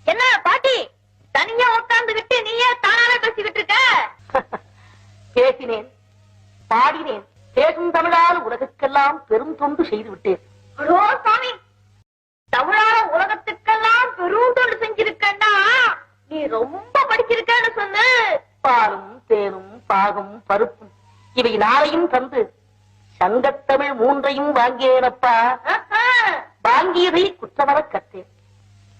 என்ன பாட்டி தனியா உட்கார்ந்துகிட்டு நீயே தானாவே பேசிக்கிட்டு இருக்க? பேசினேன், பாடினேன், பேசும் தமிழால் உலகுக்கெல்லாம் பெரும் தொண்டு செய்து விட்டேன். அடோ சாமி, தமிழால உலகத்துக்கெல்லாம் பெரும் தொண்டு செஞ்சிருக்கா? நீ ரொம்ப படிச்சிருக்கன்னு சொன்னு. பாலும் தேனும் பாகும் பருப்பும் இவை நாளையும் தந்து சங்கத்தமிழ் 3ஐயும் வாங்கியேனப்பா. வாங்கியதை குற்றமர கற்றேன்,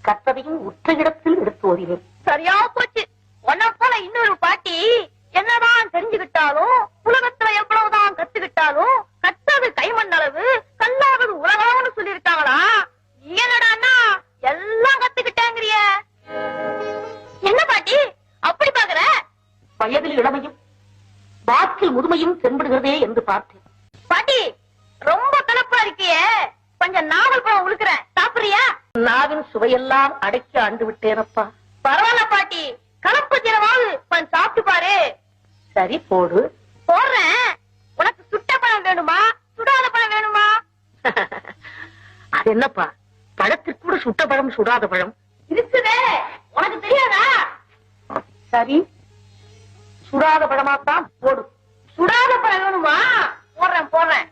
கற்றதையும் உற்ற இடத்தில் எடுத்து ஓதினேன். சரியா போச்சு. உன்ன போல இன்னொரு பாட்டி என்னதான் தெரிஞ்சுக்கிட்டாலும் உலகத்துல எவ்வளவுதான் கத்துக்கிட்டாலும் கற்றது கைமண்ணளவு கல்லாவது உலகம்னு சொல்லிருக்காங்களா? என்னடான்னா எல்லாம் கத்துக்கிட்டாங்கிறிய. என்ன பாட்டி அப்படி பாக்குற? வயதில் இளமையும் வாக்கில் முதுமையும் தென்படுகிறதே என்று பார்த்தேன். பாட்டி ரொம்ப கலப்பா இருக்கியே, கொஞ்சம் நாவல் பழம் உழுக்கிறேன், சாப்பிடுறியா? நாவின் சுவையெல்லாம் அடக்கி ஆண்டு விட்டேனப்பா. பரவாயில்ல பாட்டி, கலப்பு தினமாவது கொஞ்சம் சாப்பிட்டு பாரு. சரி போடு. போடுறேன். உனக்கு சுட்ட பழம் வேணுமா சுடாத பழம் வேணுமா? அது என்னப்பா, பழத்திற்கு கூட சுட்ட பழம் சுடாத பழம் இருக்குதே, உனக்கு தெரியாதா? சரி, சுடாத பழமாத்தான் போடு. சுடாத பழம் வேணுமா? போடுறேன் போடுறேன்.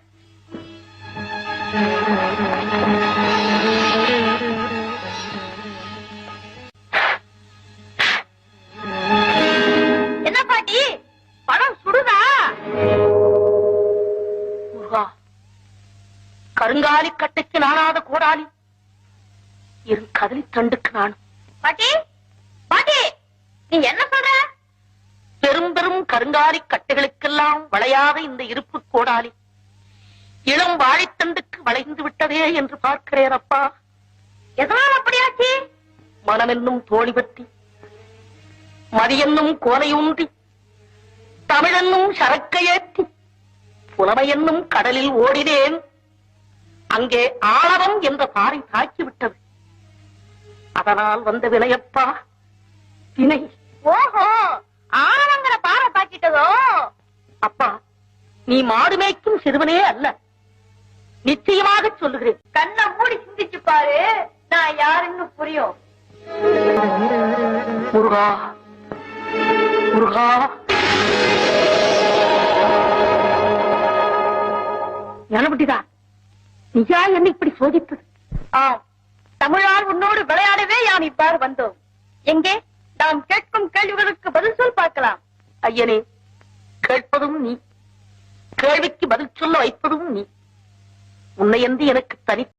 என்ன பாட்டி பழம் சுடுதா? முருகா, கருங்காலி கட்டைக்கு நானாத கோடாலி இரு கதலி தண்டுக்கு நானும். பாட்டி பாட்டி நீ என்ன சொல்ற? பெரும் பெரும் கருங்காலி கட்டைகளுக்கெல்லாம் வளையாத இந்த இருப்பு கோடாலி இளம் வாழைத்தண்டுக்கு வளைந்து விட்டதே என்று பார்க்கிறேன் அப்பா. எதனால் அப்படியாச்சு? மனமென்னும் தோழி பற்றி, மதியென்னும் கோலையூன்றி, தமிழென்னும் சரக்கையேற்றி, புலமையென்னும் கடலில் ஓடினேன். அங்கே ஆழவம் என்ற பாறை தாக்கிவிட்டது. அதனால் வந்த வினையப்பா, வினை. ஓஹோ, ஆழங்கிற பாறை தாக்கிட்டதோ? அப்பா, நீ மாடு மேய்க்கும் சிறுவனே அல்ல, நிச்சயமாக சொல்லுகிறேன். கண்ணை மூடி சிந்திச்சு பாரு, நான் யாருன்னு புரியும். முருகா முருகா, ஞானபட்டிதா, நீயா என்ன இப்படி சோதித்தது? ஆம், தமிழால் உன்னோடு விளையாடவே யான் இவ்வாறு வந்தோம். எங்கே நாம் கேட்கும் கேள்விகளுக்கு பதில் சொல் பார்க்கலாம். ஐயனே, கேட்பதும் நீ, கேள்விக்கு பதில் சொல்ல வைப்பதும் நீ. உன்னை என்று எனக்கு தனி